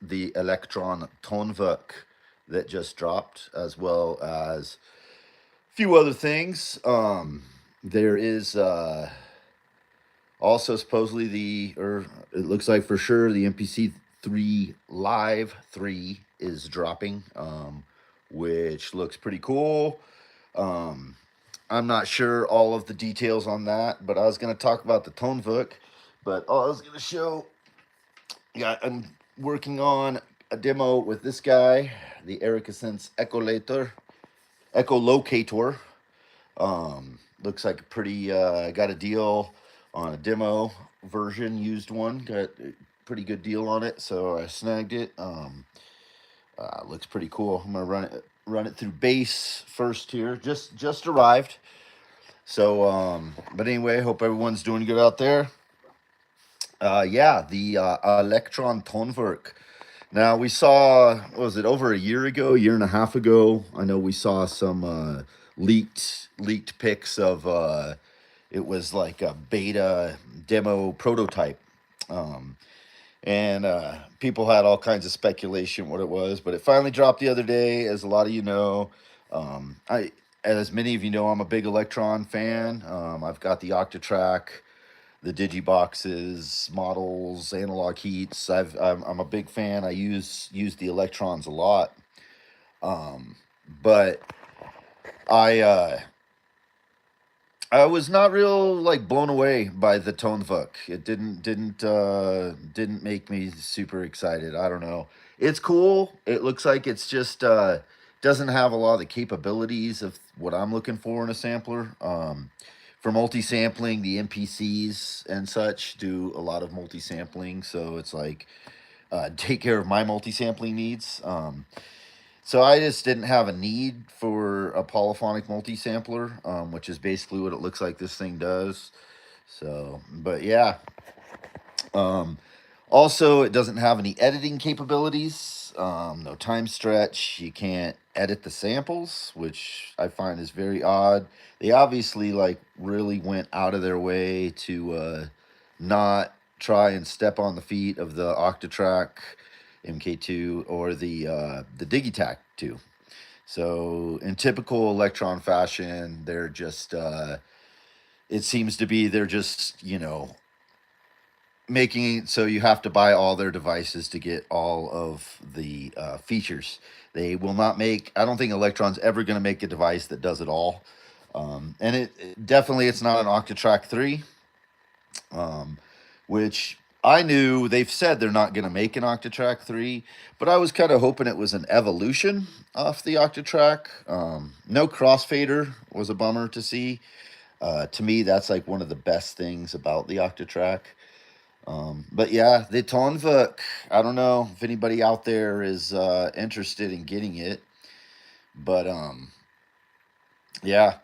the Elektron Toneverk that just dropped, as well as a few other things. There is also supposedly or it looks like for sure, the MPC 3 Live 3 is dropping, which looks pretty cool. Um, I'm not sure all of the details on that, but I was going to talk about the Toneverk. But all I was going to show, yeah, I'm working on a demo with this guy, the Ericson's Echolocator. Looks like a pretty. Got a deal on a demo version, used one. Got a pretty good deal on it, so I snagged it. Looks pretty cool. I'm gonna run it through base first here. Just arrived. So, but anyway, hope everyone's doing good out there. Yeah, the Elektron Toneverk. Now we saw, what was it, over a year ago, year and a half ago? I know we saw some leaked pics of it was like a beta demo prototype, um, and people had all kinds of speculation what it was, but it finally dropped the other day, as a lot of you know. I, as many of you know, I'm a big Elektron fan. I've got the Octatrack, the digiboxes, models, analog heats. I'm a big fan. I use the electrons a lot. But I I was not real like blown away by the Toneverk. It didn't make me super excited. I don't know. It's cool. It looks like it's just doesn't have a lot of the capabilities of what I'm looking for in a sampler. For multi-sampling, the MPCs and such do a lot of multi-sampling, so it's like take care of my multi-sampling needs. So I just didn't have a need for a polyphonic multi-sampler, which is basically what it looks like this thing does. So, but yeah. Um, Also, it doesn't have any editing capabilities. No time stretch. You can't edit the samples, which I find is very odd. They obviously like really went out of their way to not try and step on the feet of the Octatrack MK2 or the Digitac 2. So in typical Electron fashion, they're just it seems to be they're just, making it so you have to buy all their devices to get all of the features. They will not make. I don't think Electron's ever going to make a device that does it all. And definitely it's not an Octatrack 3, um, which I knew they've said they're not going to make an Octatrack 3, but I was kind of hoping it was an evolution off the Octatrack. No crossfader was a bummer to see. To me, that's like one of the best things about the Octatrack. But yeah, the Toneverk. I don't know if anybody out there is interested in getting it, but yeah.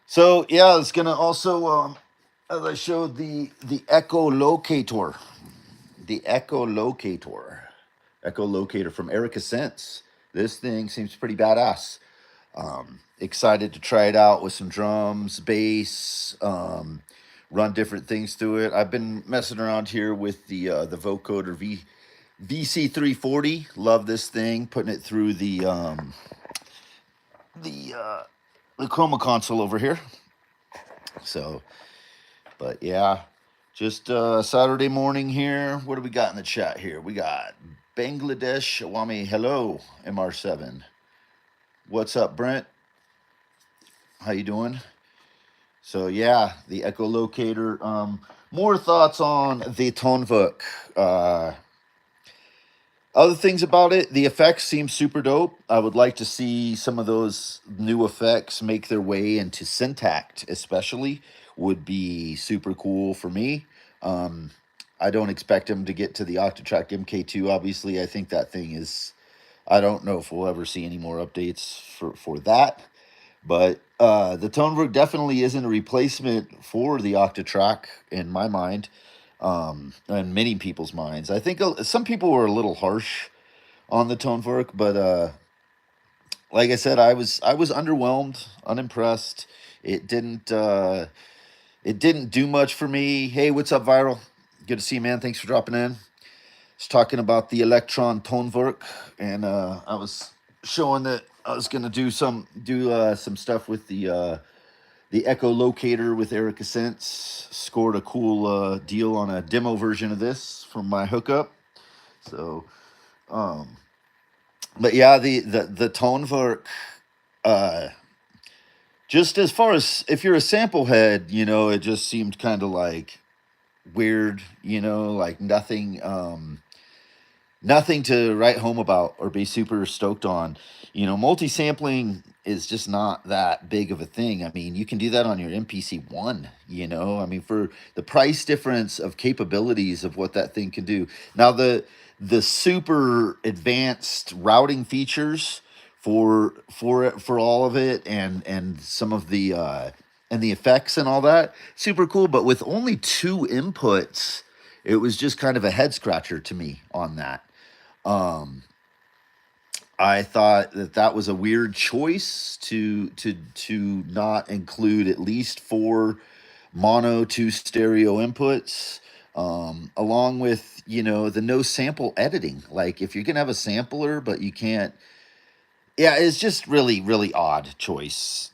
So yeah, it's gonna also, as I showed, the Echo Locator, the Echo Locator, Echo Locator from Erica Sense. This thing seems pretty badass. Excited to try it out with some drums, bass, run different things through it. I've been messing around here with the vocoder VC340. Love this thing. Putting it through the uh, the Chroma console over here. So, but yeah, just Saturday morning here. What do we got in the chat here? We got Bangladesh Awami. Hello, MR7. What's up, Brent? How you doing? So yeah, the echolocator. More thoughts on the Toneverk. Other things about it, the effects seem super dope. I would like to see some of those new effects make their way into Syntact, especially. Would be super cool for me. Um, I don't expect them to get to the Octatrack MK2. Obviously, I think that thing is. I don't know if we'll ever see any more updates for that. But the Toneverk definitely isn't a replacement for the Octatrack in my mind, and many people's minds. I think some people were a little harsh on the Toneverk, but like I said, I was underwhelmed, unimpressed. It didn't do much for me. Hey, what's up, Viral? Good to see you, man. Thanks for dropping in. was talking about the Elektron Toneverk, and I was showing that I was gonna do some stuff with the Echo Locator with Erica Sense. Scored a cool deal on a demo version of this from my hookup. So, um, but yeah, the Toneverk, uh, just as far as if you're a sample head, it just seemed kind of like weird, like nothing to write home about or be super stoked on. Multi-sampling is just not that big of a thing. I mean, you can do that on your MPC one. I mean, for the price difference of capabilities of what that thing can do. Now, the super advanced routing features for all of it, and some of the and the effects and all that, super cool. But with only two inputs, it was just kind of a head scratcher to me on that. um, I thought that that was a weird choice to not include at least four mono two stereo inputs, along with the no sample editing. Like if you're gonna have a sampler, but you can't. Yeah, it's just really odd choices.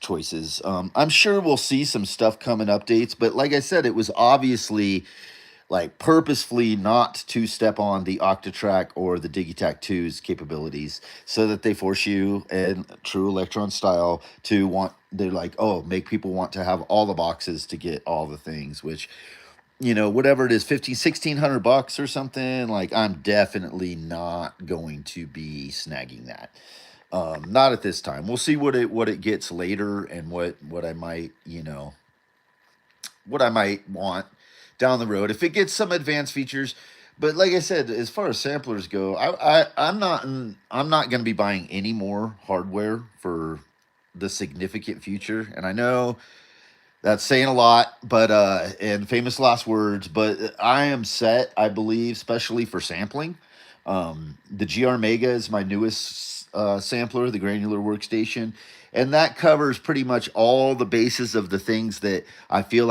I'm sure we'll see some stuff come in updates, but like I said, it was obviously like purposefully not to step on the Octatrack or the Digitac 2's capabilities, so that they force you in true Electron style to want, they're like, oh, make people want to have all the boxes to get all the things, which, whatever it is, 15, 1600 bucks or something, like I'm definitely not going to be snagging that. Not at this time. We'll see what it gets later, and what I might, what I might want down the road if it gets some advanced features. But like I said, as far as samplers go, I'm not going to be buying any more hardware for the significant future. And I know that's saying a lot, but and famous last words, but I am set, I believe, especially for sampling. The GR Mega is my newest sampler, the granular workstation, and that covers pretty much all the bases of the things that I feel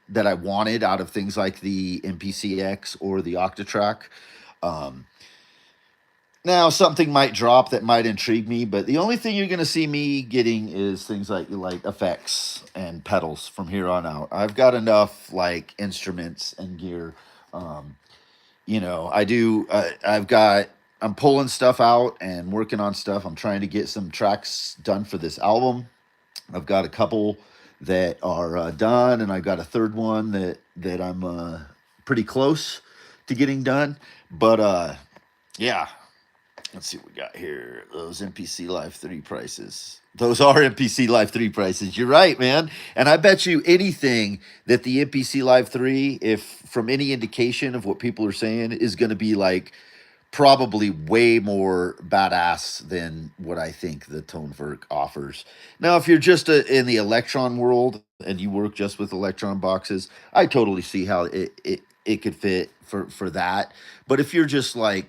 that I wanted out of things like the MPCX or the Octatrack. Um, Now, something might drop that might intrigue me, but the only thing you're going to see me getting is things like effects and pedals from here on out. I've got enough like instruments and gear. Um, I do. I'm pulling stuff out and working on stuff. I'm trying to get some tracks done for this album. I've got a couple that are done, and I've got a third one that I'm pretty close to getting done. But yeah, let's see what we got here. Those MPC Live 3 prices. Those are MPC Live 3 prices. You're right, man. And I bet you anything that the MPC Live 3, if from any indication of what people are saying, is going to be like probably way more badass than what I think the Toneverk offers. Now, if you're just in the Elektron world and you work just with Elektron boxes, I totally see how it could fit for that. But if you're just like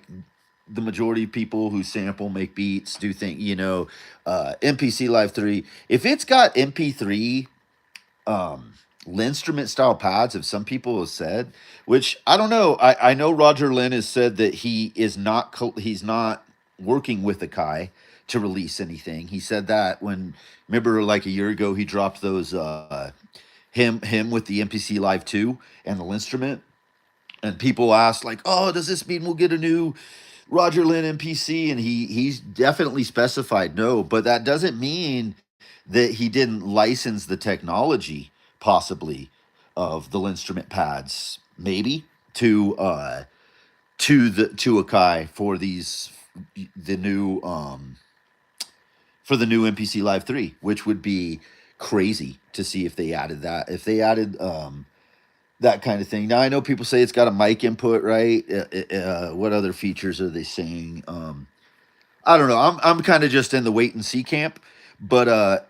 the majority of people who sample, make beats, do think, MPC Live 3, if it's got MP3 um Linstrument style pads, if some people have said, which I don't know. I know Roger Lynn has said that he's not working with Akai to release anything. He said that when, remember, like a year ago, he dropped those him with the MPC Live 2 and the Linstrument, and people asked like, "Oh, does this mean we'll get a new Roger Lynn MPC?" And he's definitely specified no, but that doesn't mean that he didn't license the technology, possibly, of the instrument pads, maybe to Akai the new for the new MPC Live 3, which would be crazy to see if they added that. If they added that kind of thing. Now I know people say it's got a mic input, right? What other features are they saying? I don't know. I'm kind of just in the wait and see camp. But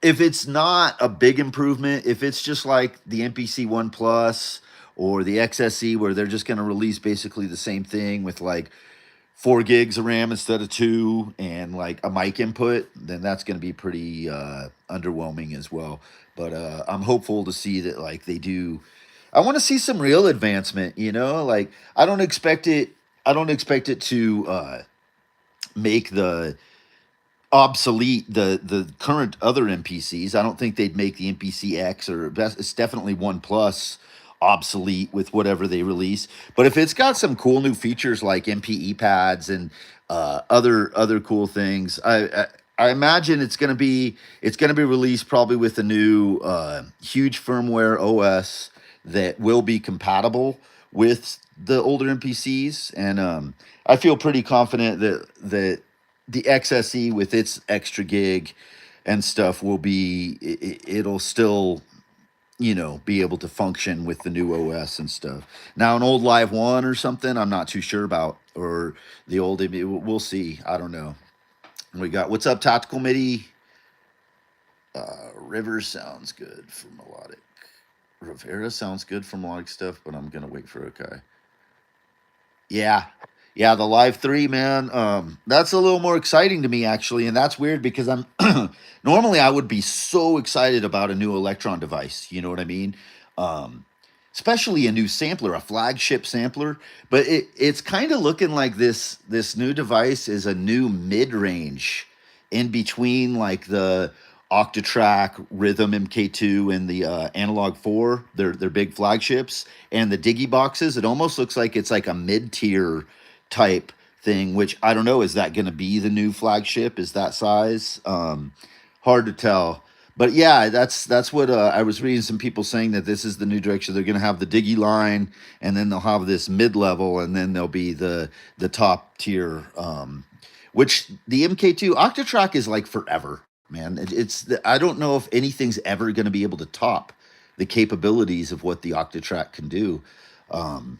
if it's not a big improvement, if it's just like the MPC One Plus or the XSE, where they're just going to release basically the same thing with like 4 gigs of RAM instead of two, and like a mic input, then that's going to be pretty underwhelming as well. But I'm hopeful to see that like they do. I want to see some real advancement. Like I don't expect it. I don't expect it to make the obsolete the current other MPCs. I don't think they'd make the MPC X or it's definitely One Plus obsolete with whatever they release. But if it's got some cool new features like MPE pads and other cool things, I imagine it's gonna be released probably with a new huge firmware OS that will be compatible with the older MPCs, and I feel pretty confident that the XSE with its extra gig and stuff will be it'll still be able to function with the new OS and stuff. Now an old Live One or something I'm not too sure about, or the old we'll see. I don't know. We got what's up Tactical MIDI. River sounds good for melodic. Rivera sounds good for melodic stuff, but I'm gonna wait for a guy. Yeah. Yeah, the Live 3, man. That's a little more exciting to me actually, and that's weird because I'm normally I would be so excited about a new Elektron device, you know what I mean? Um Especially a new sampler, a flagship sampler, but it's kind of looking like this new device is a new mid-range in between like the Octatrack Rhythm MK2 and the Analog 4, their big flagships, and the Diggy boxes. It almost looks like it's like a mid-tier type thing, which I don't know, is that going to be the new flagship? Is that size? Hard to tell. But yeah, that's what I was reading some people saying that this is the new direction. They're going to have the Diggy line, and then they'll have this mid level, and then there'll be the top tier. Which the MK2 Octatrack is like forever, man. I don't know if anything's ever going to be able to top the capabilities of what the Octatrack can do. Um,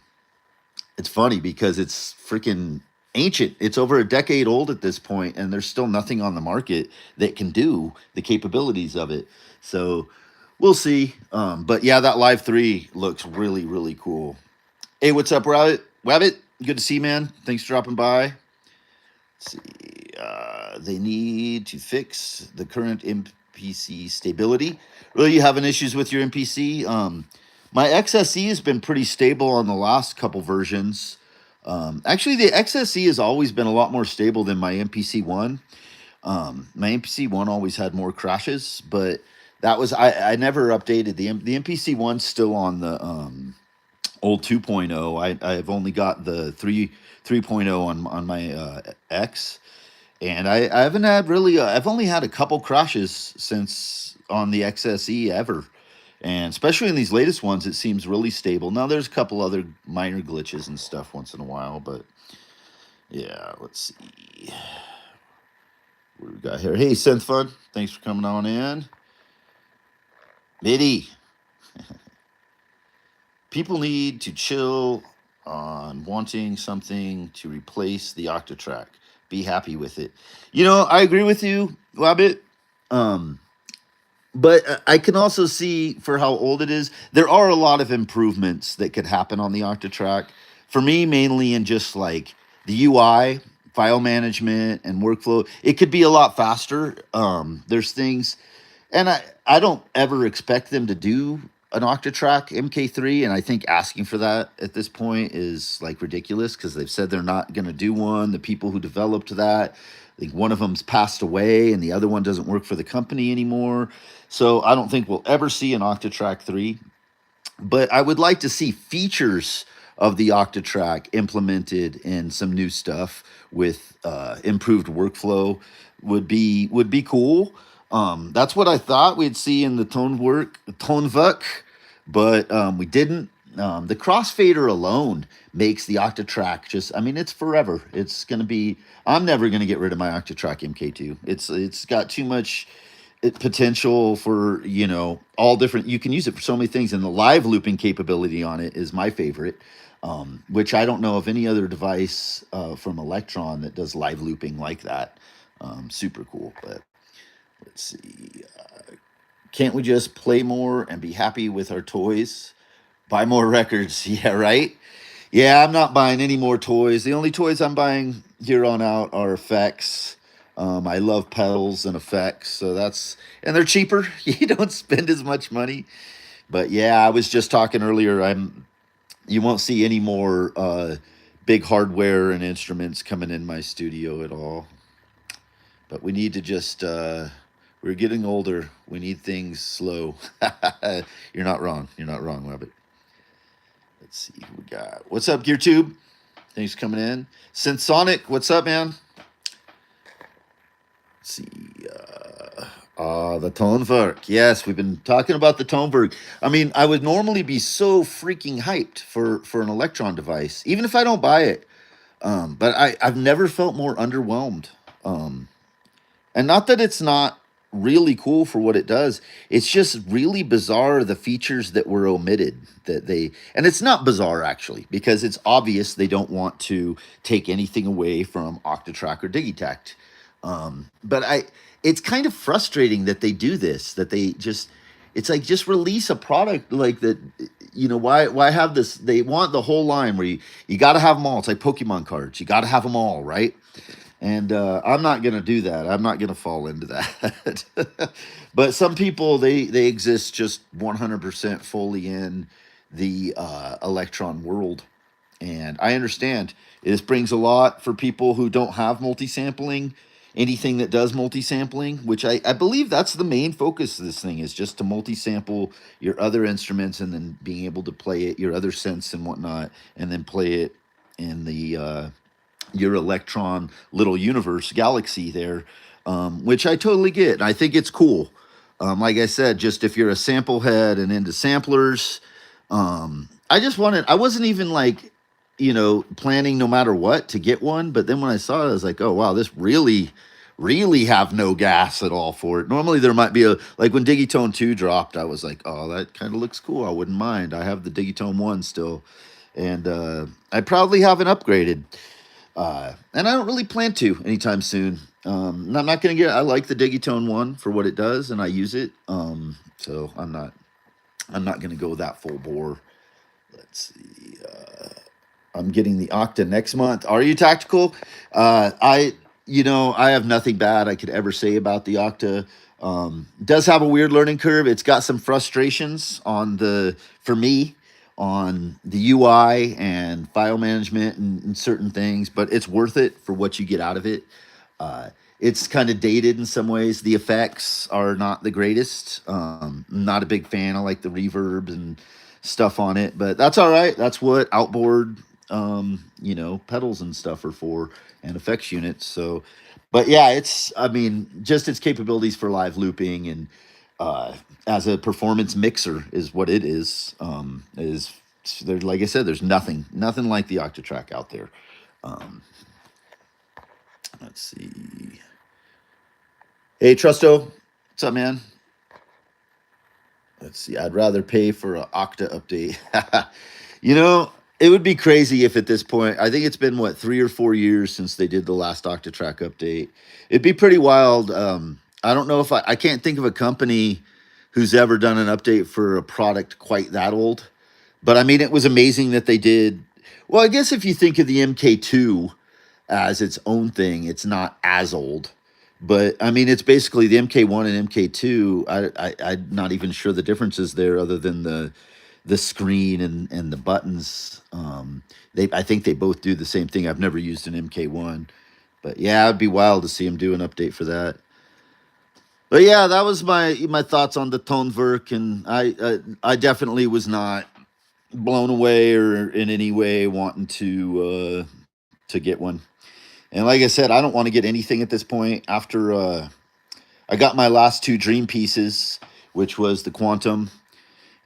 it's funny because it's freaking ancient. It's over a decade old at this point, and there's still nothing on the market that can do the capabilities of it. So we'll see. But yeah, that Live 3 looks really, really cool. Hey, what's up, Rabbit? Wabbit? Good to see you, man. Thanks for dropping by. Let's see. They need to fix the current MPC stability. Really, you having issues with your MPC? My XSE has been pretty stable on the last couple versions. Actually, the XSE has always been a lot more stable than my MPC one. My MPC one always had more crashes, but that was I never updated the MPC one's still on the old 2.0. I've only got the 3.0 on my X, and I haven't had really. I've only had a couple crashes since on the XSE ever, and especially in these latest ones, it seems really stable. Now there's a couple other minor glitches and stuff once in a while, but yeah, let's see what we got here. Hey, Synthfun, thanks for coming on in. MIDI. People need to chill on wanting something to replace the Octatrack. Be happy with it. I agree with you, Wabbit. Um, but I can also see for how old it is, there are a lot of improvements that could happen on the Octatrack. For me, mainly in just like the UI, file management, and workflow. It could be a lot faster. There's things, and I don't ever expect them to do an Octatrack MK3, and I think asking for that at this point is like ridiculous because they've said they're not going to do one. The people who developed that, I think one of them's passed away, and the other one doesn't work for the company anymore. So I don't think we'll ever see an Octatrack 3. But I would like to see features of the Octatrack implemented in some new stuff with improved workflow would be cool. That's what I thought we'd see in the Toneverk, but we didn't. The crossfader alone makes the Octatrack just. I mean, it's forever. It's gonna be. I'm never gonna get rid of my Octatrack MK2. It's got too much potential for all different. You can use it for so many things, and the live looping capability on it is my favorite. Which I don't know of any other device from Elektron that does live looping like that. Super cool, but let's see. Can't we just play more and be happy with our toys? Buy more records. Yeah, right? Yeah, I'm not buying any more toys. The only toys I'm buying here on out are effects. I love pedals and effects, and they're cheaper. You don't spend as much money. But yeah, I was just talking earlier. You won't see any more big hardware and instruments coming in my studio at all. But we need to just we're getting older. We need things slow. You're not wrong. You're not wrong, Rabbit. Let's see who we got. What's up, GearTube? Thanks for coming in. Sonic, what's up, man? Let's see. The Toneverk. Yes, we've been talking about the Toneverk. I mean, I would normally be so freaking hyped for an Elektron device, even if I don't buy it. But I've never felt more underwhelmed. Um, and not that it's not really cool for what it does. It's just really bizarre the features that were omitted that they and it's not bizarre actually because it's obvious they don't want to take anything away from Octatrack or Digitact. But it's kind of frustrating that they do this, that they just it's like just release a product like that. Why have this? They want the whole line where you got to have them all. It's like Pokemon cards. You got to have them all, right? And I'm not gonna do that. I'm not gonna fall into that. But some people they exist just 100% fully in the Elektron world, and I understand this brings a lot for people who don't have multi-sampling. Anything that does multi-sampling, which I believe that's the main focus of this thing, is just to multi-sample your other instruments and then being able to play it, your other synths and whatnot, and then play it in the your Elektron little universe galaxy there, which I totally get. And I think it's cool. Like I said, just if you're a sample head and into samplers, I wasn't even like, planning no matter what to get one. But then when I saw it, I was like, oh, wow, this really have no gas at all for it. Normally there might be like when Digitone 2 dropped, I was like, oh, that kind of looks cool. I wouldn't mind. I have the Digitone 1 still. And I probably haven't upgraded. And I don't really plan to anytime soon. And I'm not going to I like the Digitone 1 for what it does, and I use it. So I'm not going to go that full bore. Let's see. I'm getting the Octa next month. Are you tactical? I have nothing bad I could ever say about the Octa. Does have a weird learning curve. It's got some frustrations for me, on the UI and file management and certain things, but it's worth it for what you get out of it. It's kind of dated in some ways. The effects are not the greatest. Not a big fan. I like the reverb and stuff on it, but that's all right. That's what outboard, pedals and stuff are for, and effects units. So, but yeah, just its capabilities for live looping and as a performance mixer is what it is. Is there, like I said, there's nothing like the Octatrack out there. Let's see. Hey, Trusto, what's up, man? Let's see. I'd rather pay for an Octa update. It would be crazy if at this point, I think it's been what 3 or 4 years since they did the last Octatrack update. It'd be pretty wild. I don't know if I can't think of a company who's ever done an update for a product quite that old. But I mean, it was amazing that they did. Well, I guess if you think of the MK2 as its own thing, it's not as old. But I mean, it's basically the MK1 and MK2. I'm not even sure the differences there, other than the screen and the buttons. I think they both do the same thing. I've never used an MK1, but yeah, it'd be wild to see them do an update for that. But yeah, that was my thoughts on the Toneverk, and I definitely was not blown away or in any way wanting to get one. And like I said, I don't want to get anything at this point. After I got my last two dream pieces, which was the Quantum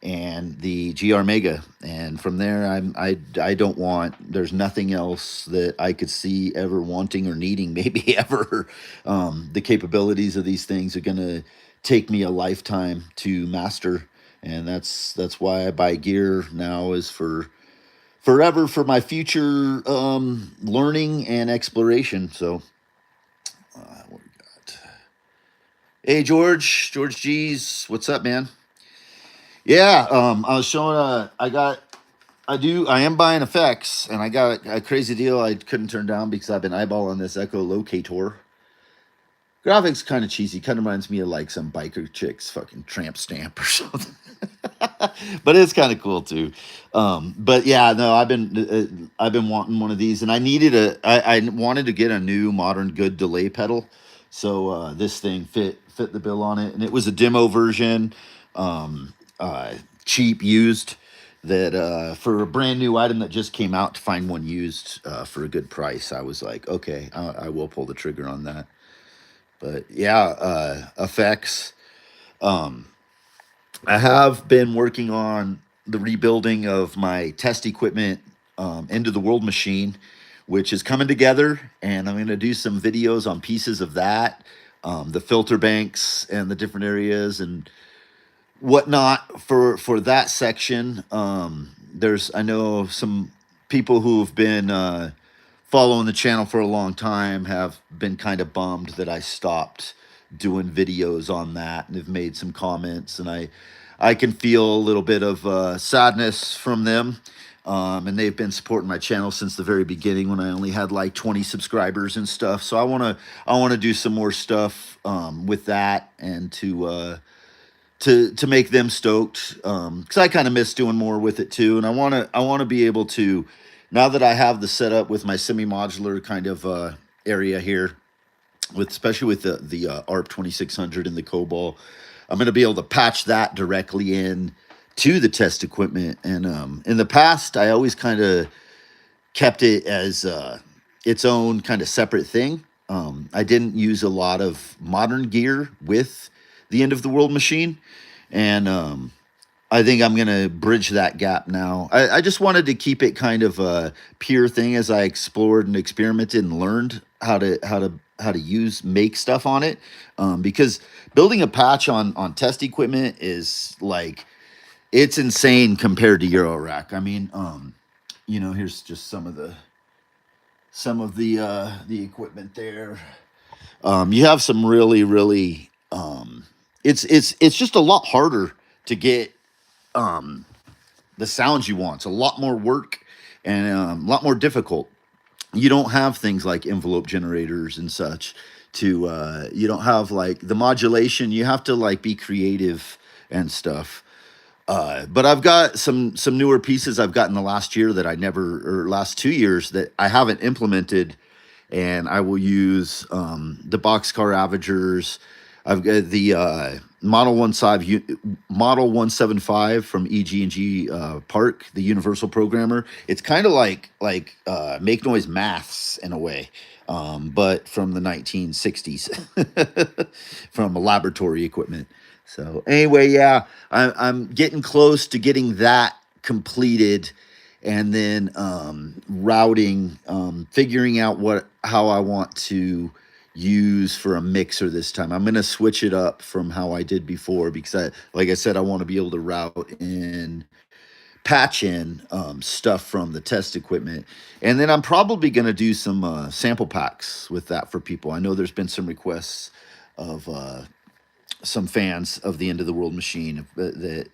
and the GR Mega, and from there I don't want. There's nothing else that I could see ever wanting or needing, maybe ever. The capabilities of these things are gonna take me a lifetime to master, and that's why I buy gear now, is for forever, for my future learning and exploration. So, what we got? Hey, George G's, what's up, man? Yeah, I was showing. I am buying effects, and I got a crazy deal I couldn't turn down because I've been eyeballing this Echo Locator. Graphics kind of cheesy. Kind of reminds me of like some biker chicks fucking tramp stamp or something. But it's kind of cool too. But yeah, no, I've been wanting one of these, and I wanted to get a new modern good delay pedal, so this thing fit the bill on it, and it was a demo version, um, cheap used. That for a brand new item that just came out, to find one used for a good price, I was like, okay, I will pull the trigger on that. But yeah, effects. Um, I have been working on the rebuilding of my test equipment, End of the World machine, which is coming together, and I'm going to do some videos on pieces of that, the filter banks and the different areas and whatnot for that section. There's I know some people who've been following the channel for a long time have been kind of bummed that I stopped doing videos on that, and have made some comments, and I can feel a little bit of sadness from them. And they've been supporting my channel since the very beginning when I only had like 20 subscribers and stuff. So I want to do some more stuff with that, and to make them stoked, because I kind of miss doing more with it too, and I want to be able to, now that I have the setup with my semi modular kind of area here, with especially with the ARP 2600 and the Cobalt, I'm going to be able to patch that directly in to the test equipment. And in the past, I always kind of kept it as its own kind of separate thing. I didn't use a lot of modern gear with the End of the World machine, and I think I'm gonna bridge that gap now. I just wanted to keep it kind of a pure thing as I explored and experimented and learned how to use make stuff on it. Because building a patch on test equipment is like, it's insane compared to Eurorack. I mean, here's just some of the equipment there. You have some really it's just a lot harder to get the sounds you want. It's a lot more work and a lot more difficult. You don't have things like envelope generators and such to you don't have like the modulation. You have to like be creative and stuff. But I've got some newer pieces I've got in the last year that I never, or last 2 years, that I haven't implemented, and I will use the boxcar Avengers. I've got the Model 175 from EG&G Park, the Universal Programmer. It's kind of like Make Noise Maths in a way, but from the 1960s, from a laboratory equipment. So anyway, yeah, I'm getting close to getting that completed, and then routing, figuring out how I want to use for a mixer this time. I'm gonna switch it up from how I did before, because like I said, I want to be able to route in, patch in stuff from the test equipment, and then I'm probably gonna do some sample packs with that for people. I know there's been some requests of some fans of the End of the World machine that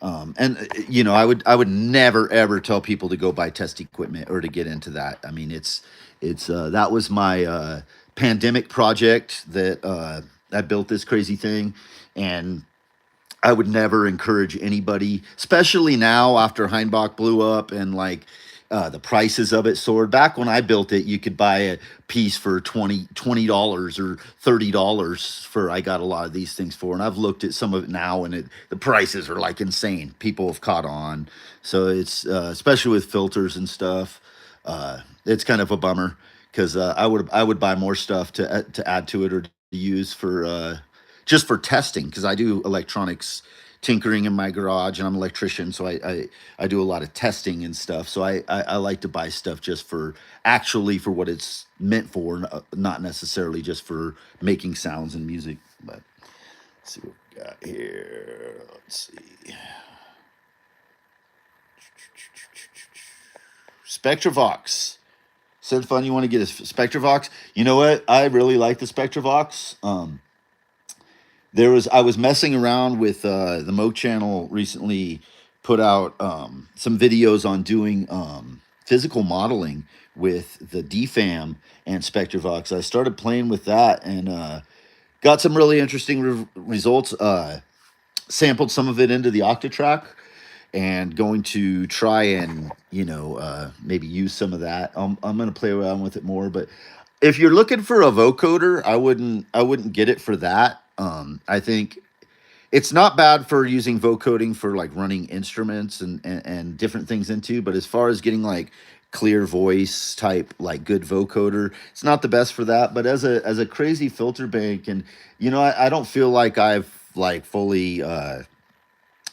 and I would never ever tell people to go buy test equipment or to get into that. I mean, it's that was my pandemic project that I built this crazy thing, and I would never encourage anybody, especially now after Heimbach blew up and like the prices of it soared. Back when I built it, you could buy a piece for $20 or $30 for, I got a lot of these things for, and I've looked at some of it now, and the prices are like insane. People have caught on, so it's especially with filters and stuff. It's kind of a bummer, because I would buy more stuff to add to it, or to use for just for testing, because I do electronics tinkering in my garage, and I'm an electrician, so I do a lot of testing and stuff. So I like to buy stuff just for, actually for what it's meant for, not necessarily just for making sounds and music. But let's see what we got here. Let's see. Spectravox. Said fun. You want to get a Spectravox? You know what? I really like the Spectravox. I was messing around with the Mo channel recently, put out some videos on doing physical modeling with the DFAM and Spectravox. I started playing with that, and got some really interesting results. Sampled some of it into the Octatrack, and going to try and maybe use some of that. I'm going to play around with it more, but if you're looking for a vocoder, I wouldn't get it for that. I think it's not bad for using vocoding for like running instruments and different things into, but as far as getting like clear voice type like good vocoder, it's not the best for that. But as a crazy filter bank, and I don't feel like I've like fully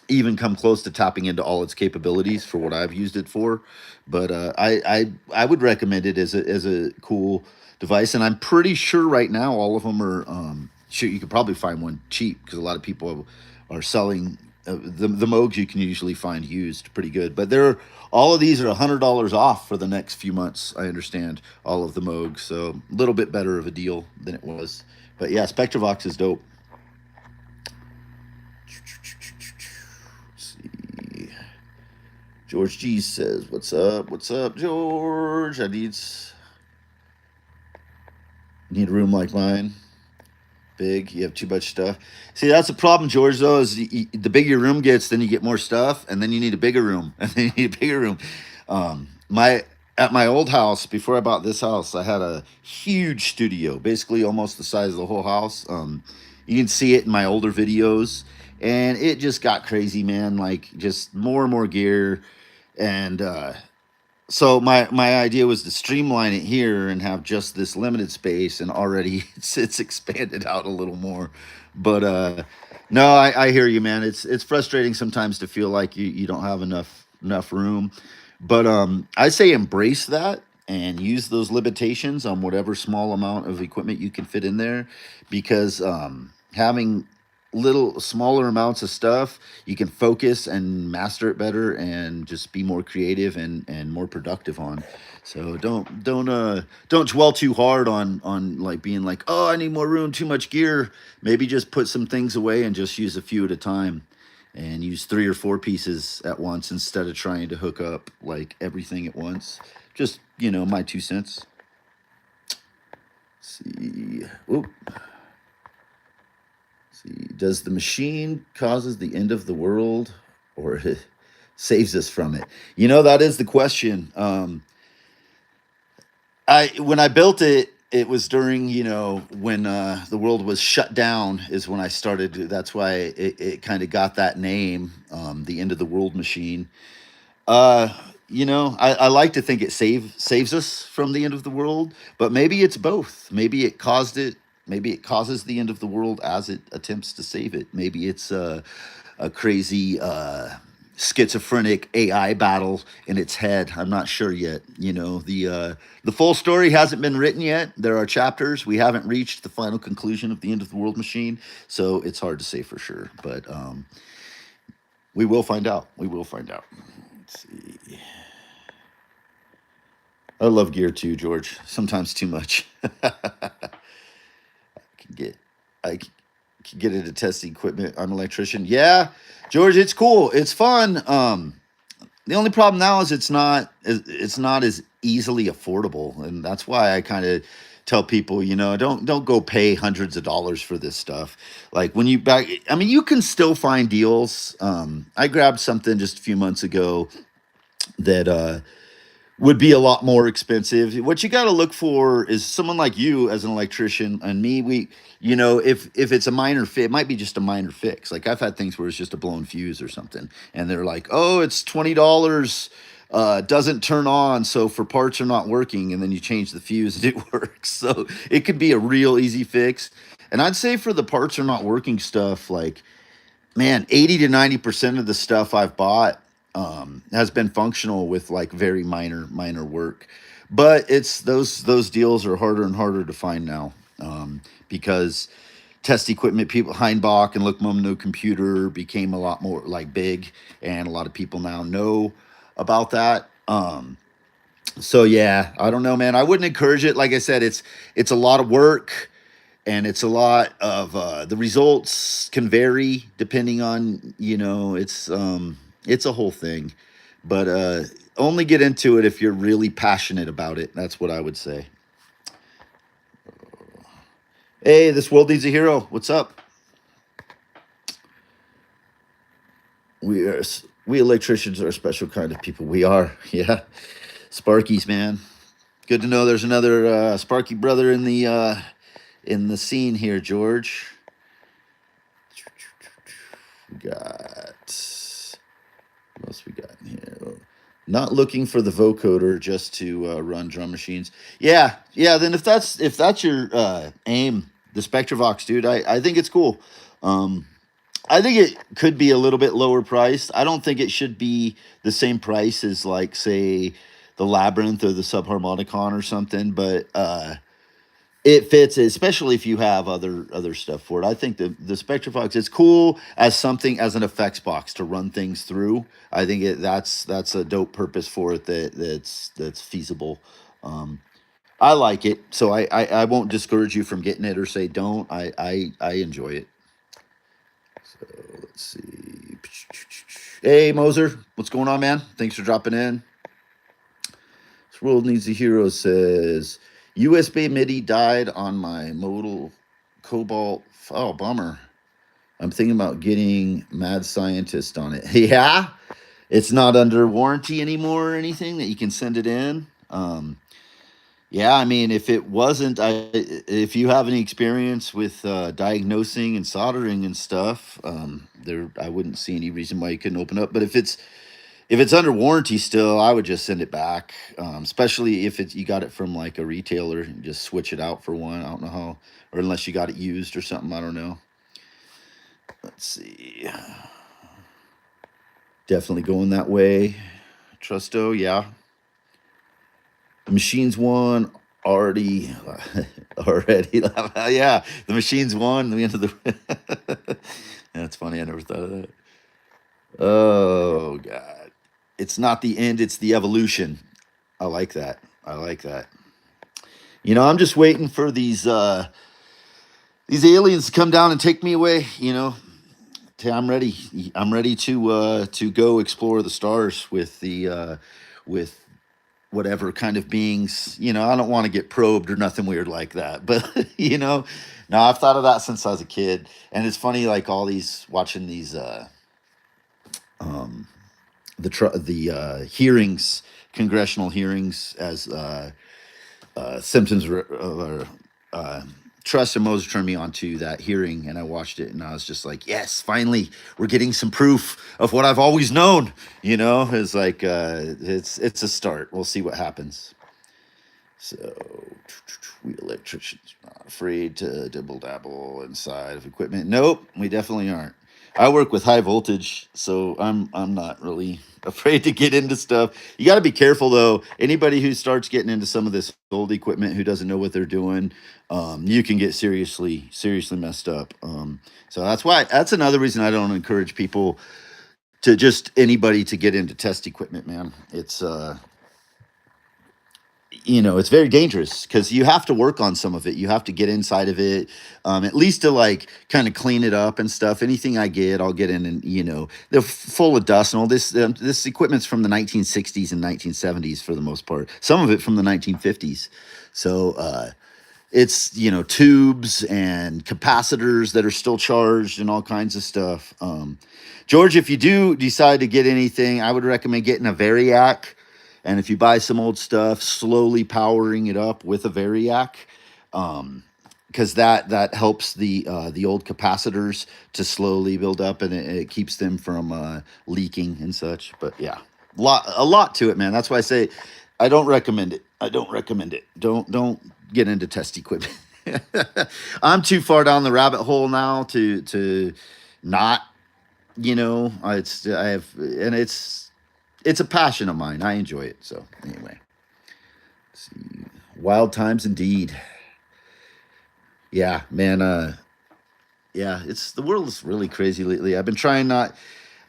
even come close to tapping into all its capabilities for what I've used it for. But I would recommend it as a cool device, and I'm pretty sure right now all of them are. Sure, you could probably find one cheap because a lot of people are selling the Moogs. You can usually find used pretty good, but they're all of these are $100 off for the next few months. I understand all of the Moogs, so a little bit better of a deal than it was. But yeah, Spectravox is dope. Let's see. George G says, "What's up? What's up, George? I need a room like mine. Big. You have too much stuff. See, that's the problem, George. Though, is the bigger your room gets, then you get more stuff, and then you need a bigger room, and then you need a bigger room. My At my old house before I bought this house, I had a huge studio, basically almost the size of the whole house. You can see it in my older videos, and it just got crazy, man. Like just more and more gear, and so my idea was to streamline it here and have just this limited space, and already it's expanded out a little more. But no, I hear you, man. It's frustrating sometimes to feel like you don't have enough room. But I say embrace that and use those limitations on whatever small amount of equipment you can fit in there, because having little smaller amounts of stuff, you can focus and master it better and just be more creative and more productive on. So don't dwell too hard on like being like, oh, I need more room, too much gear. Maybe just put some things away and just use a few at a time, and use 3 or 4 pieces at once instead of trying to hook up like everything at once. Just my 2 cents. Let's see. Oop. See, does the machine causes the end of the world, or it saves us from it? That is the question. I When I built it, it was during when the world was shut down. Is when I started. That's why it kind of got that name, the end of the world machine. Uh, I like to think it saves us from the end of the world, but maybe it's both. Maybe it caused it. Maybe it causes the end of the world as it attempts to save it. Maybe it's a crazy schizophrenic AI battle in its head. I'm not sure yet. The full story hasn't been written yet. There are chapters. We haven't reached the final conclusion of the end of the world machine, so it's hard to say for sure. But we will find out. We will find out. Let's see. I love gear too, George. Sometimes too much. can get I can get into testing equipment. I'm an electrician. Yeah, George, it's cool. It's fun. The only problem now is it's not as easily affordable, and that's why I kind of tell people, don't go pay hundreds of dollars for this stuff. Like when you back, I mean, you can still find deals. I grabbed something just a few months ago that would be a lot more expensive. What you got to look for is someone like you as an electrician and me. If it's a minor fit, it might be just a minor fix. Like I've had things where it's just a blown fuse or something, and they're like, "Oh, it's $20, doesn't turn on, so for parts are not working," and then you change the fuse and it works. So it could be a real easy fix. And I'd say for the parts are not working stuff, like man, 80 to 90% of the stuff I've bought has been functional with like very minor work. But it's those deals are harder and harder to find now, because test equipment, people, Heinbach and Lookmum No Computer became a lot more like big, and a lot of people now know about that. So yeah, I don't know, man. I wouldn't encourage it. Like I said, it's a lot of work, and it's a lot of the results can vary depending on it's a whole thing. But only get into it if you're really passionate about it. That's what I would say. Hey, this world needs a hero. What's up? We electricians are a special kind of people. We are, yeah. Sparkies, man. Good to know there's another Sparky brother in the scene here, George. We got what else we got in here? Not looking for the vocoder just to run drum machines. Yeah, yeah. Then if that's your aim, the Spectravox, dude, I think it's cool. Um, I think it could be a little bit lower priced. I don't think it should be the same price as like say the Labyrinth or the Subharmonicon or something, but it fits, especially if you have other stuff for it. I think the Spectrafox is cool as something as an effects box to run things through. I think that's a dope purpose for it that's feasible. Um, I like it, so I won't discourage you from getting it or say don't. I enjoy it. So let's see. Hey Moser, what's going on, man? Thanks for dropping in. This world needs a hero says USB MIDI died on my modal Cobalt. Oh, bummer. I'm thinking about getting Mad Scientist on it. Yeah, it's not under warranty anymore or anything that you can send it in. Yeah, I mean, if it wasn't, if you have any experience with diagnosing and soldering and stuff, I wouldn't see any reason why you couldn't open up. But if it's under warranty still, I would just send it back. Especially if you got it from like a retailer, and just switch it out for one. I don't know how, or unless you got it used or something. I don't know. Let's see. Definitely going that way. Trusto, yeah. The machines won already. Already, yeah. The machines won. The end of the. That's funny. I never thought of that. Oh God, it's not the end. It's the evolution. I like that. I like that. I'm just waiting for these aliens to come down and take me away. I'm ready. I'm ready to go explore the stars with with whatever kind of beings. I don't want to get probed or nothing weird like that, but no, I've thought of that since I was a kid, and it's funny, like all these watching these um, the hearings, congressional hearings, as symptoms or Trust and Moses turned me on to that hearing, and I watched it, and I was just like, "Yes, finally, we're getting some proof of what I've always known." It's like it's a start. We'll see what happens. So, we electricians are not afraid to dibble dabble inside of equipment. Nope, we definitely aren't. I work with high voltage, so I'm not really afraid to get into stuff. You got to be careful though. Anybody who starts getting into some of this old equipment who doesn't know what they're doing, you can get seriously messed up. So that's another reason I don't encourage people to just anybody to get into test equipment, man. It's very dangerous because you have to work on some of it. You have to get inside of it, at least to like kind of clean it up and stuff. Anything I get, I'll get in, and they're full of dust and all this. This equipment's from the 1960s and 1970s for the most part. Some of it from the 1950s. So it's tubes and capacitors that are still charged and all kinds of stuff. George, if you do decide to get anything, I would recommend getting a variac. And if you buy some old stuff, slowly powering it up with a variac, because that helps the old capacitors to slowly build up, and it keeps them from leaking and such. But yeah, a lot to it, man. That's why I say I don't recommend it. I don't recommend it. Don't get into test equipment. I'm too far down the rabbit hole now to not. I have, and it's a passion of mine. I enjoy it. So anyway, let's see. Wild times indeed. Yeah, man. Yeah, it's the world is really crazy lately. I've been trying not.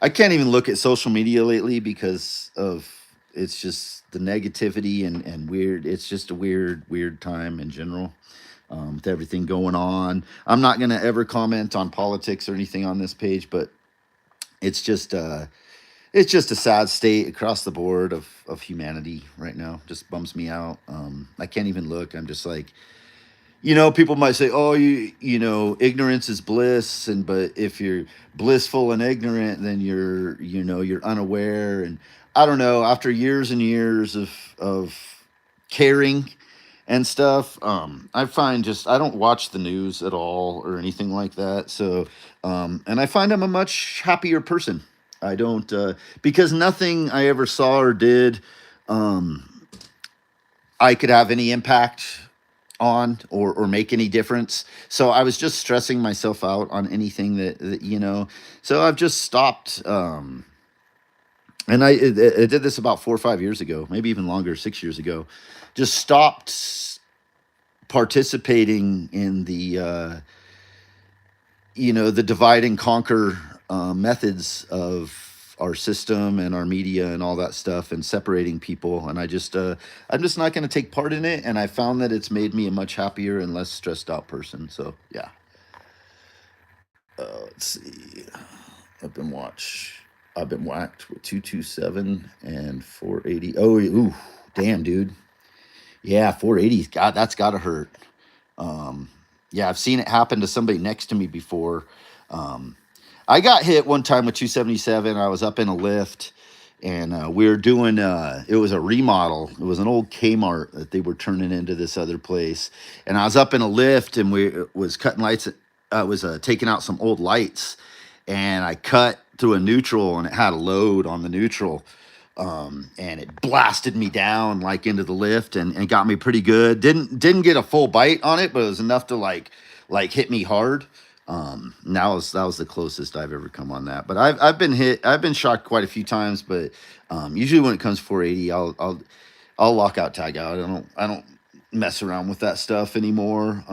I can't even look at social media lately because of it's just the negativity and weird. It's just a weird time in general. With everything going on, I'm not gonna ever comment on politics or anything on this page, but it's just it's just a sad state across the board of humanity right now. Just bums me out. I can't even look. I'm just like, People might say, "Oh, ignorance is bliss," and but if you're blissful and ignorant, then you're unaware. And I don't know. After years and years of caring and stuff, I find just I don't watch the news at all or anything like that. So, and I find I'm a much happier person. I don't because nothing I ever saw or did, um, I could have any impact on or make any difference. So I was just stressing myself out on anything that. So I've just stopped. And I did this about 4 or 5 years ago, maybe even longer, 6 years ago. Just stopped participating in the divide and conquer methods of our system and our media and all that stuff and separating people. And I'm just not going to take part in it. And I found that it's made me a much happier and less stressed out person. So yeah. Let's see. I've been watch. I've been whacked with 227 and 480. Oh, ooh, damn, dude. Yeah, 480's got that's got to hurt. Um, yeah, I've seen it happen to somebody next to me before. Um, I got hit one time with 277. I was up in a lift, and we were doing. It was a remodel. It was an old Kmart that they were turning into this other place, and I was up in a lift, and we was cutting lights. Was taking out some old lights, and I cut through a neutral, and it had a load on the neutral, and it blasted me down like into the lift and got me pretty good. Didn't get a full bite on it, but it was enough to like hit me hard. That was the closest I've ever come on that. But I've been hit. I've been shocked quite a few times. But usually when it comes 480, I'll lock out, tag out. I don't mess around with that stuff anymore.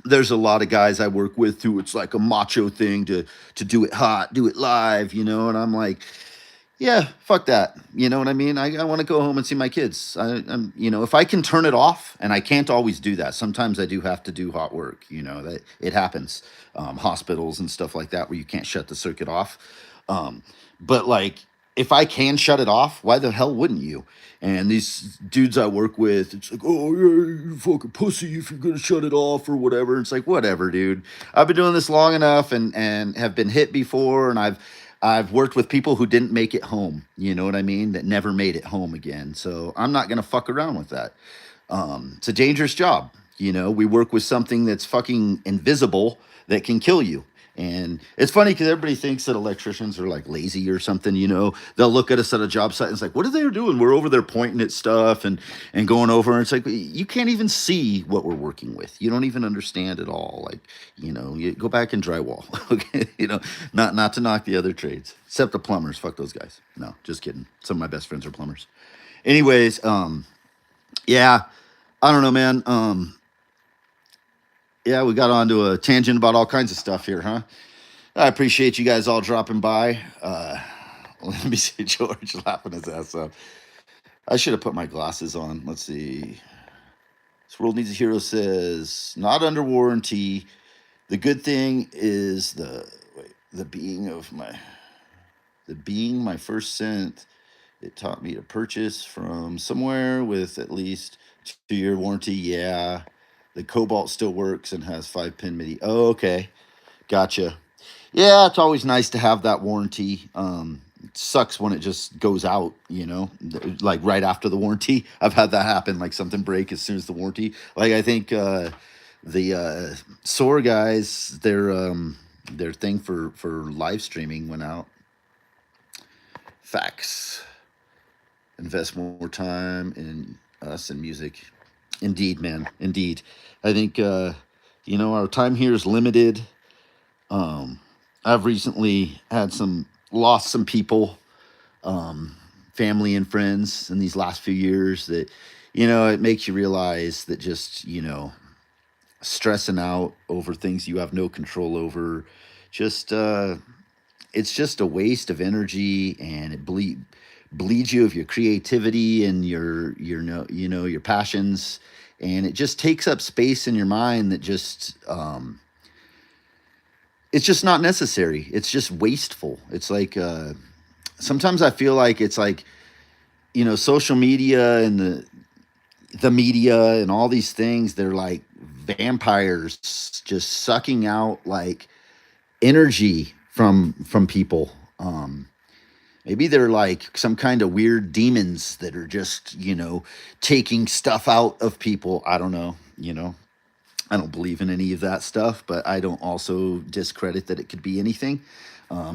There's a lot of guys I work with who it's like a macho thing to do it hot, do it live, and I'm like, yeah, fuck that. You know what I mean? I want to go home and see my kids. If I can turn it off, and I can't always do that. Sometimes I do have to do hot work. That it happens, hospitals and stuff like that where you can't shut the circuit off. But like, if I can shut it off, why the hell wouldn't you? And these dudes I work with, it's like, oh yeah, you fucking pussy if you're gonna shut it off or whatever. It's like, whatever, dude. I've been doing this long enough and have been hit before, and I've worked with people who didn't make it home. You know what I mean? That never made it home again. So I'm not gonna fuck around with that. It's a dangerous job. We work with something that's fucking invisible that can kill you. And it's funny because everybody thinks that electricians are like lazy or something. They'll look at us at a job site and it's like, what are they doing? We're over there pointing at stuff and going over. And it's like, you can't even see what we're working with. You don't even understand at all. Like, you go back and drywall. Okay. Not to knock the other trades, except the plumbers. Fuck those guys. No, just kidding. Some of my best friends are plumbers. Anyways, yeah, I don't know, man. Yeah, we got onto a tangent about all kinds of stuff here, huh? I appreciate you guys all dropping by. Let me see George laughing his ass off. I should have put my glasses on. Let's see. This World Needs a Hero says, not under warranty. The good thing is the being my first cent. It taught me to purchase from somewhere with at least 2-year warranty. Yeah. The Cobalt still works and has 5-pin MIDI. Oh, okay. Gotcha. Yeah, it's always nice to have that warranty. It sucks when it just goes out, like right after the warranty. I've had that happen, like something break as soon as the warranty. Like I think the SOAR guys, their thing for live streaming went out. Facts. Invest more time in us and music. Indeed, man. Indeed. I think our time here is limited. I've recently lost some people, family and friends in these last few years that, it makes you realize that just, stressing out over things you have no control over, just it's just a waste of energy, and it bleeds you of your creativity and your passions, and it just takes up space in your mind that just it's just not necessary. It's just wasteful. It's like sometimes I feel like it's like social media and the media and all these things, they're like vampires just sucking out like energy from people. Maybe they're like some kind of weird demons that are just, taking stuff out of people. I don't know. I don't believe in any of that stuff, but I don't also discredit that it could be anything.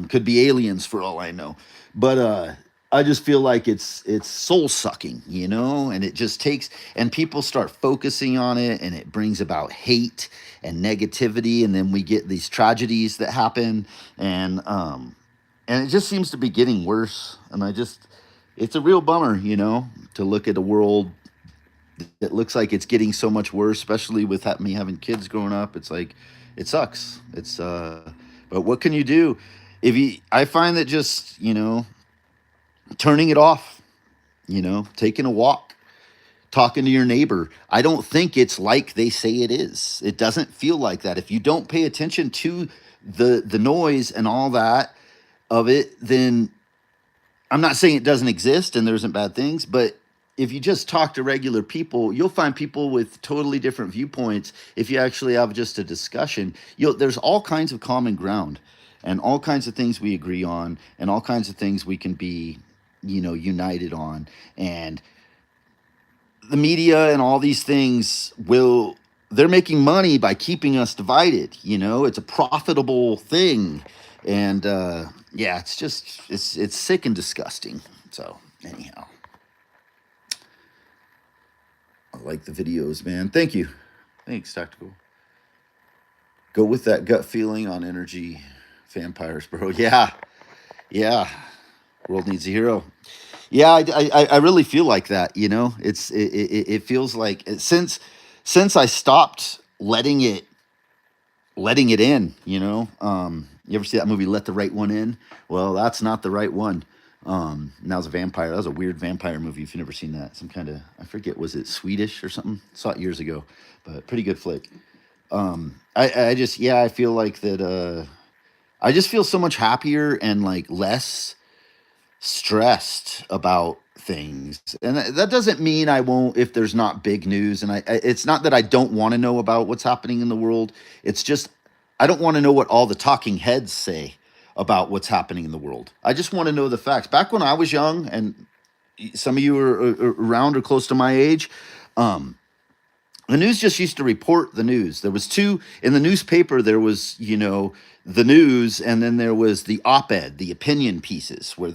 Could be aliens for all I know. But I just feel like it's soul sucking, and it just takes, and people start focusing on it, and it brings about hate and negativity, and then we get these tragedies that happen, and it just seems to be getting worse. And it's a real bummer, to look at a world it looks like it's getting so much worse, especially with me having kids growing up. It's like it sucks. But what can you do? I find that just turning it off, taking a walk, talking to your neighbor. I don't think it's like they say it is. It doesn't feel like that. If you don't pay attention to the noise and all that of it, then I'm not saying it doesn't exist and there isn't bad things, but if you just talk to regular people, you'll find people with totally different viewpoints. If you actually have just a discussion, there's all kinds of common ground and all kinds of things we agree on and all kinds of things we can be, united on. And the media and all these things they're making money by keeping us divided. It's a profitable thing. And yeah, it's sick and disgusting. So anyhow, I like the videos, man. Thank you. Thanks, Tactical. Go with that gut feeling on energy vampires, bro. Yeah. Yeah. World needs a hero. Yeah, I really feel like that, it feels like since I stopped letting it in, you ever see that movie Let the Right One In? Well, that's not the right one. And that was a vampire. That was a weird vampire movie if you've never seen that. Some kind of, I forget, was it Swedish or something? Saw it years ago, but pretty good flick. I just, yeah, I feel like that, I just feel so much happier and like less stressed about things. And that doesn't mean I won't if there's not big news. And it's not that I don't want to know about what's happening in the world. It's just I don't want to know what all the talking heads say about what's happening in the world. I just want to know the facts. Back when I was young, and some of you are around or close to my age, the news just used to report the news. There was two in the newspaper. There was, the news, and then there was the op-ed, the opinion pieces, where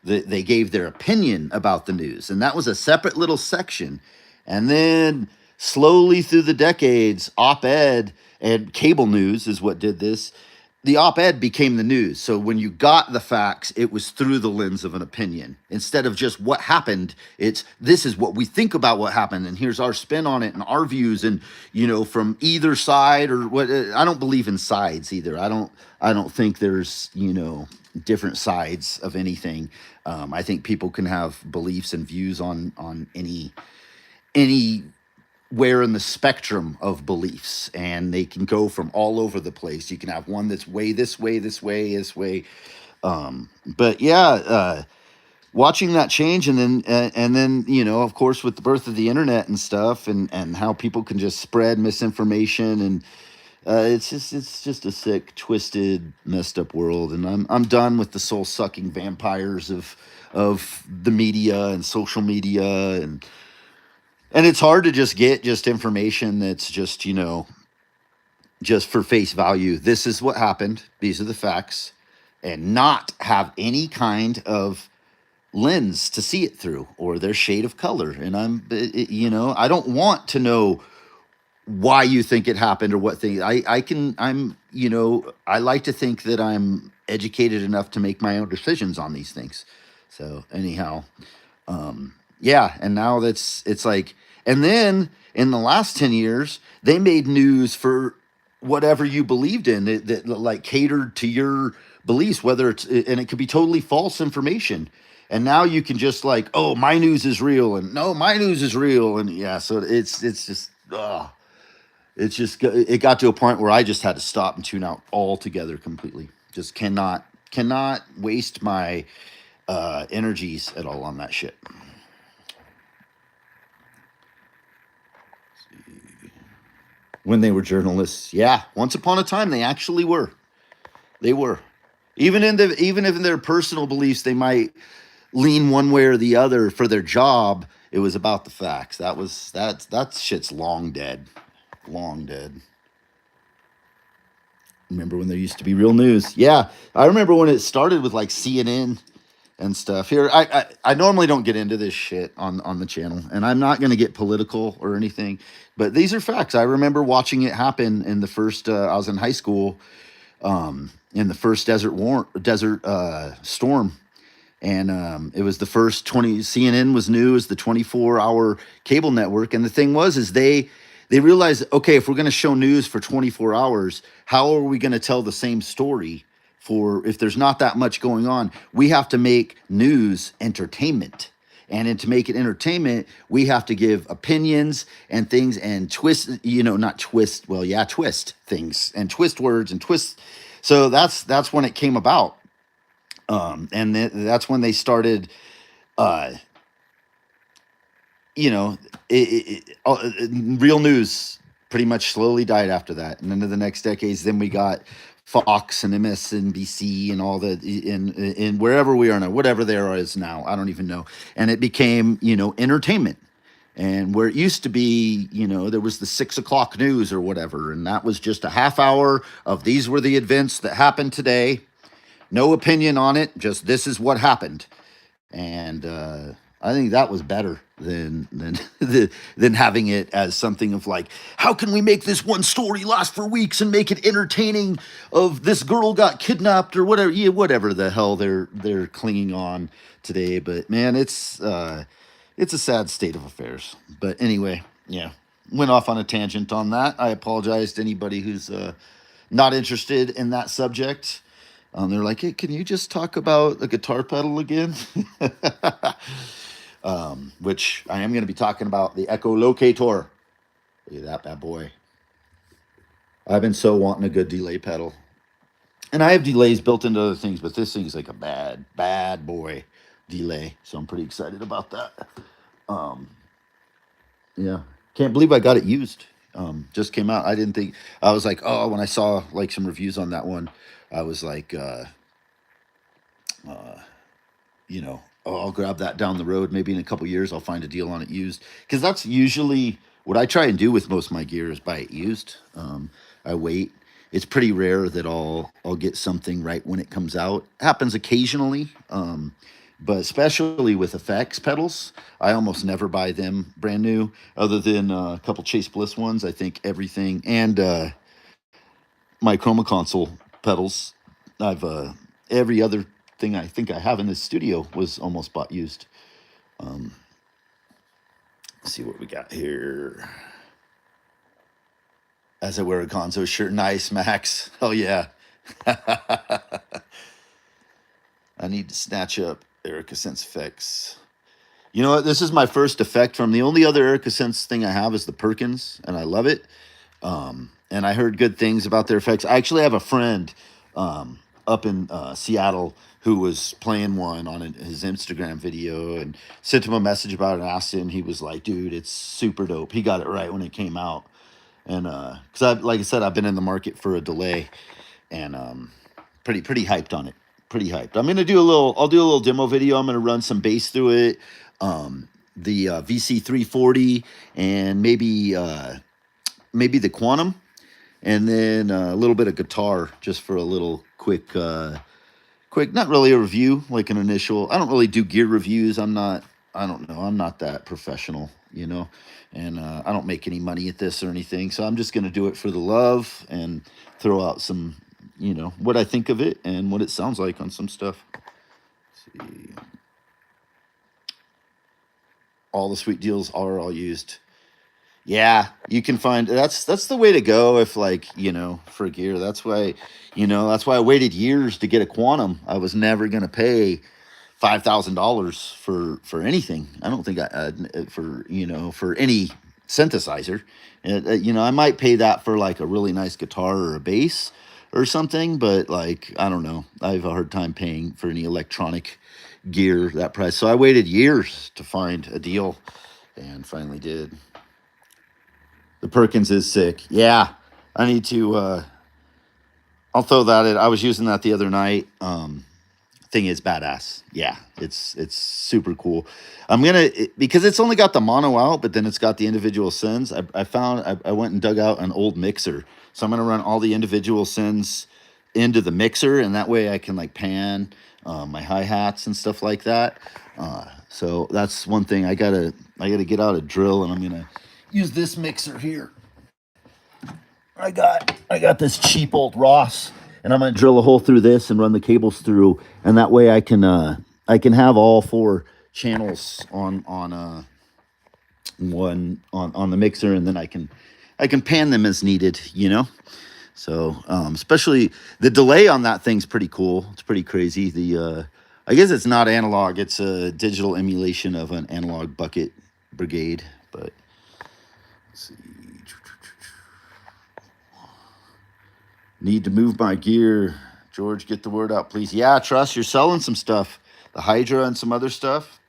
they gave their opinion about the news, and that was a separate little section. And then slowly through the decades, op-ed and cable news is what did this. The op-ed became the news. So when you got the facts, it was through the lens of an opinion. Instead of just what happened, this is what we think about what happened, and here's our spin on it and our views, and from either side or what. I don't believe in sides either. I don't think there's different sides of anything. I think people can have beliefs and views on any where in the spectrum of beliefs, and they can go from all over the place. You can have one that's way this way, this way, this way. But yeah, watching that change, and then of course, with the birth of the internet and stuff, and how people can just spread misinformation, and it's just a sick, twisted, messed up world. And I'm done with the soul sucking vampires of the media and social media, and it's hard to just get just information that's just, just for face value. This is what happened. These are the facts, and not have any kind of lens to see it through or their shade of color. And I don't want to know why you think it happened or what thing. I like to think that I'm educated enough to make my own decisions on these things. So anyhow, yeah, and now it's like, and then in the last 10 years, they made news for whatever you believed in that like catered to your beliefs, and it could be totally false information. And now you can just like, oh, my news is real, and no, my news is real, and yeah, so it's just, it got to a point where I just had to stop and tune out altogether completely. Just cannot waste my energies at all on that shit. when they were journalists. Yeah, once upon a time they actually were. They were. Even if in their personal beliefs they might lean one way or the other for their job, it was about the facts. That shit's long dead. Long dead. Remember when there used to be real news? Yeah, I remember when it started with like CNN and stuff. Here, I normally don't get into this shit on the channel, and I'm not going to get political or anything, but these are facts. I remember watching it happen in the first. I was in high school, in the first desert storm, and it was the first 20. CNN was new as the 24-hour cable network, and the thing was is they realized, okay, if we're going to show news for 24 hours, how are we going to tell the same story for if there's not that much going on? We have to make news entertainment. And then to make it entertainment, we have to give opinions and things and twist, not twist, well, yeah, twist things and twist words and twist. So that's when it came about. That's when they started, uh, you know, real news pretty much slowly died after that. And into the next decades, then we got Fox and MSNBC and all the in wherever we are now, whatever there is now, I don't even know. And it became, entertainment. And where it used to be, there was the 6 o'clock news or whatever, and that was just a half hour of these were the events that happened today. No opinion on it, just this is what happened. And I think that was better than having it as something of like, how can we make this one story last for weeks and make it entertaining? Of this girl got kidnapped or whatever, whatever the hell they're clinging on today. But man, it's a sad state of affairs. But anyway, yeah, went off on a tangent on that. I apologize to anybody who's not interested in that subject. They're like, hey, can you just talk about a guitar pedal again? Which I am going to be talking about the Echo Locator. Look at that bad boy. I've been so wanting a good delay pedal. And I have delays built into other things, but this thing's like a bad, bad boy delay. So I'm pretty excited about that. Yeah. Can't believe I got it used. Just came out. I didn't think, I was like, oh, when I saw like some reviews on that one, I was like, oh, I'll grab that down the road. Maybe in a couple years, I'll find a deal on it used. Because that's usually what I try and do with most of my gear is buy it used. I wait. It's pretty rare that I'll get something right when it comes out. Happens occasionally, but especially with effects pedals, I almost never buy them brand new, other than a couple Chase Bliss ones. I think everything and my Chroma Console pedals. I've every other thing I think I have in this studio was almost bought used. Let's see what we got here. As I wear a Gonzo shirt, nice, Max. Oh yeah. I need to snatch up Erica Sense effects. You know what? This is my first effect from the only other Erica Sense thing I have is the Perkins, and I love it. And I heard good things about their effects. I actually have a friend up in Seattle who was playing one on his Instagram video and sent him a message about it and asked him. He was like, dude, it's super dope. He got it right when it came out. And because like I said, I've been in the market for a delay and pretty hyped on it. Pretty hyped. I'll do a little demo video. I'm going to run some bass through it. The VC340 and maybe the Quantum, and then a little bit of guitar just for a little quick, not really a review, like an initial. I don't really do gear reviews. I don't know. I'm not that professional, and I don't make any money at this or anything. So I'm just going to do it for the love and throw out some, what I think of it and what it sounds like on some stuff. Let's see. All the sweet deals are all used. Yeah, you can find that's the way to go if for gear. That's why I waited years to get a Quantum. I was never gonna pay $5,000 for anything. I don't think for any synthesizer. I might pay that for like a really nice guitar or a bass or something, but I don't know. I have a hard time paying for any electronic gear that price. So I waited years to find a deal and finally did. The Perkins is sick. Yeah, I need to. I'll throw that in. I was using that the other night. Thing is badass. Yeah, it's super cool. Because it's only got the mono out, but then it's got the individual sends. I went and dug out an old mixer, so I'm gonna run all the individual sends into the mixer, and that way I can like pan my hi hats and stuff like that. So that's one thing I gotta get out a drill, and I'm gonna use this mixer here. I got this cheap old Ross, and I'm gonna drill a hole through this and run the cables through, and that way I can have all four channels on one on the mixer, and then I can pan them as needed. So especially the delay on that thing's pretty cool. It's pretty crazy. I guess it's not analog. It's a digital emulation of an analog bucket brigade, but. Let's see. Need to move my gear. George, get the word out, please. Yeah, Trust, you're selling some stuff. The Hydra and some other stuff.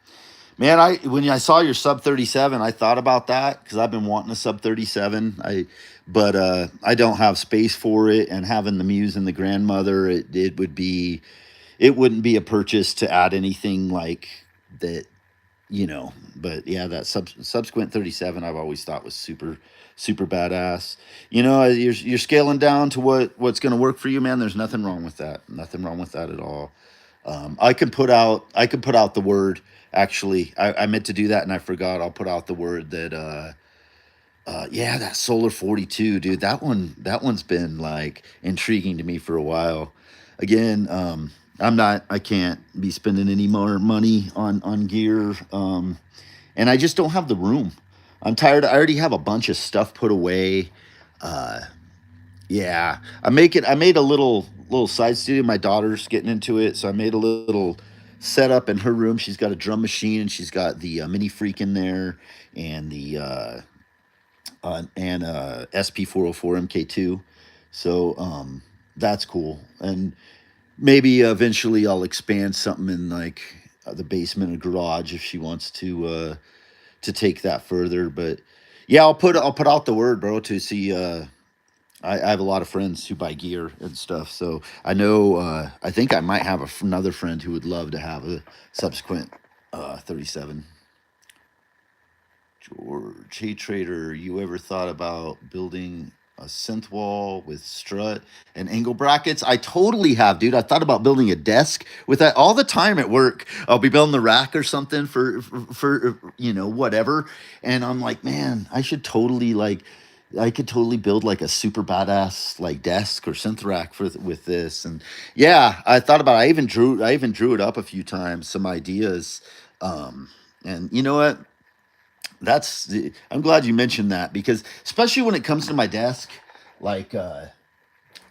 Man, when I saw your sub 37, I thought about that because I've been wanting a sub 37. But I don't have space for it, and having the Muse and the Grandmother, it wouldn't be a purchase to add anything like that. But yeah, that subsequent 37 I've always thought was super super badass. You're scaling down to what's going to work for you, man. There's nothing wrong with that. Nothing wrong with that at all. I could put out the word. Actually, I meant to do that and I forgot. I'll put out the word that yeah, that Solar 42, dude. That one's been like intriguing to me for a while. Again, I can't be spending any more money on gear. And I just don't have the room. I'm tired. I already have a bunch of stuff put away. Uh, yeah, I made a little side studio. My daughter's getting into it, so I made a little setup in her room. She's got a drum machine, and she's got the mini freak in there, and the SP404 MK2. So that's cool. And maybe eventually I'll expand something in like the basement or garage if she wants to take that further. But yeah, I'll put out the word, bro, to see. I have a lot of friends who buy gear and stuff, so I know. I think I might have another friend who would love to have a subsequent 37. George, hey trader, you ever thought about building a synth wall with strut and angle brackets? I totally have, dude. I thought about building a desk with that all the time at work. I'll be building the rack or something for whatever, and I'm like, man, I could totally build like a super badass like desk or synth rack with this. And yeah, I thought about it. I even drew it up a few times, some ideas. And you know what? I'm glad you mentioned that because especially when it comes to my desk, like I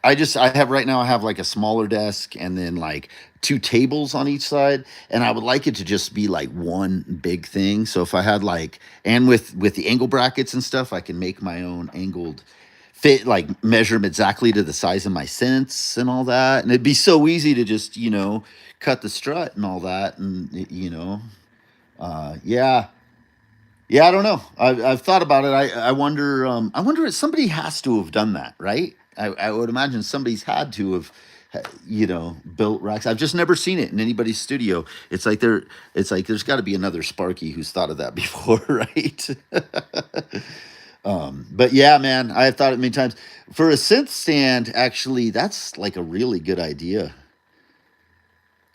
have right now I have like a smaller desk and then like two tables on each side, and I would like it to just be like one big thing. So if I had like, and with the angle brackets and stuff, I can make my own angled fit, like measure them exactly to the size of my synths and all that, and it'd be so easy to just cut the strut and all that, and yeah. Yeah, I don't know. I've thought about it. I wonder. I wonder if somebody has to have done that, right? I would imagine somebody's had to have, built racks. I've just never seen it in anybody's studio. It's like there's got to be another Sparky who's thought of that before, right? But yeah, man, I have thought it many times. For a synth stand, actually, that's like a really good idea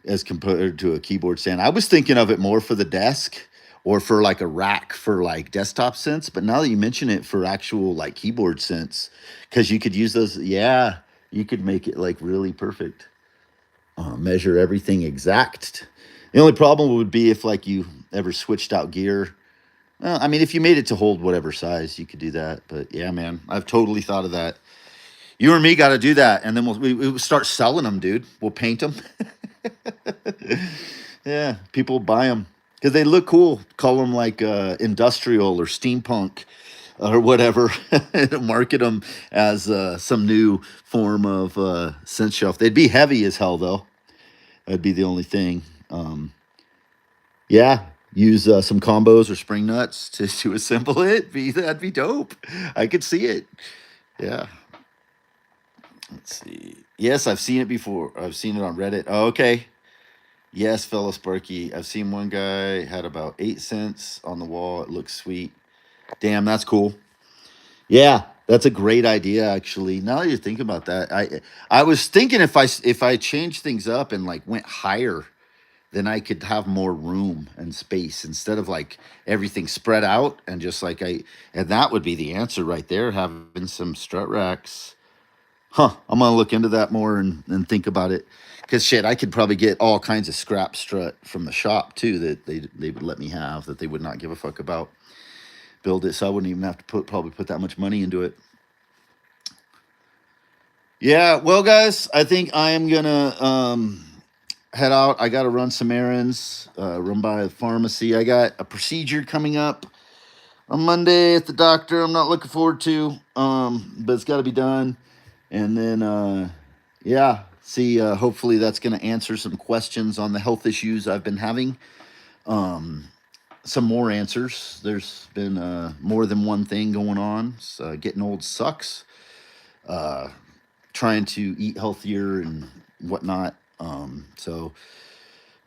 as compared to a keyboard stand. I was thinking of it more for the desk or for like a rack for like desktop synths, but now that you mention it for actual like keyboard synths, because you could use those, yeah, you could make it like really perfect. Measure everything exact. The only problem would be if like you ever switched out gear. Well, I mean, if you made it to hold whatever size, you could do that. But yeah, man, I've totally thought of that. You and me got to do that, and then we'll start selling them, dude. We'll paint them. Yeah, people buy them because they look cool. Call them like industrial or steampunk or whatever. Market them as some new form of synth shelf. They'd be heavy as hell, though. That'd be the only thing. Yeah, use some combos or spring nuts to assemble it. That'd be dope. I could see it. Yeah. Let's see. Yes, I've seen it before. I've seen it on Reddit. Oh, okay. Yes, fellow Sparky. I've seen one guy had about 8 cents on the wall. It looks sweet. Damn, that's cool. Yeah, that's a great idea. Actually, now that you think about that, I was thinking if I changed things up and like went higher, then I could have more room and space instead of like everything spread out and just like and that would be the answer right there. Having some strut racks. Huh. I'm gonna look into that more and think about it. Cause shit, I could probably get all kinds of scrap strut from the shop too that they would let me have that they would not give a fuck about. Build it so I wouldn't even have to probably put that much money into it. Yeah, well guys, I think I am gonna head out. I gotta run some errands, run by the pharmacy. I got a procedure coming up on Monday at the doctor. I'm not looking forward to, but it's got to be done. And then, yeah, see, hopefully that's going to answer some questions on the health issues I've been having. Some more answers. There's been more than one thing going on. So, getting old sucks. Trying to eat healthier and whatnot.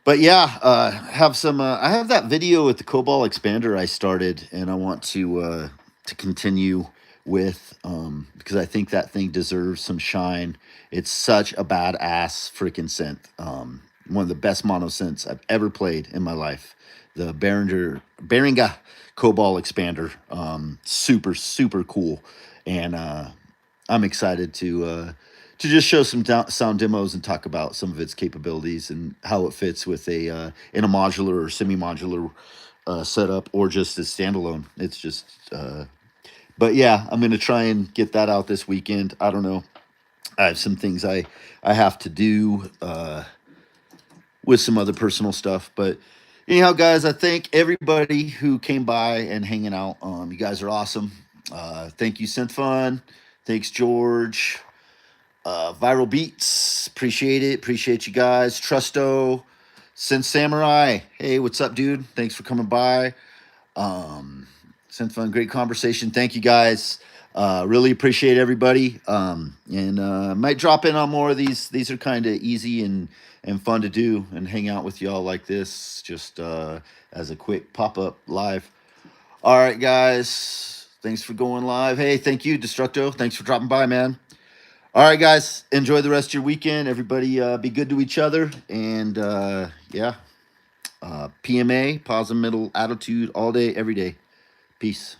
But yeah, have some. I have that video with the COBOL expander I started, and I want to continue with because I think that thing deserves some shine. It's such a badass freaking synth. One of the best mono synths I've ever played in my life. The Behringer COBOL expander. Super super cool, and I'm excited to just show some sound demos and talk about some of its capabilities and how it fits with in a modular or semi-modular setup or just as standalone. It's just, but yeah, I'm gonna try and get that out this weekend. I don't know. I have some things I have to do with some other personal stuff, but anyhow, guys, I thank everybody who came by and hanging out. You guys are awesome. Thank you, Synth Fun. Thanks, George. Viral Beats, appreciate it. Appreciate you guys. Trusto, Synth Samurai. Hey, what's up, dude? Thanks for coming by. Synth Fun, great conversation. Thank you guys. Really appreciate everybody. And might drop in on more of these. These are kind of easy and fun to do and hang out with y'all like this, just as a quick pop-up live. All right, guys. Thanks for going live. Hey, thank you, Destructo. Thanks for dropping by, man. All right, guys. Enjoy the rest of your weekend. Everybody be good to each other. And yeah, PMA, positive mental attitude all day, every day. Peace.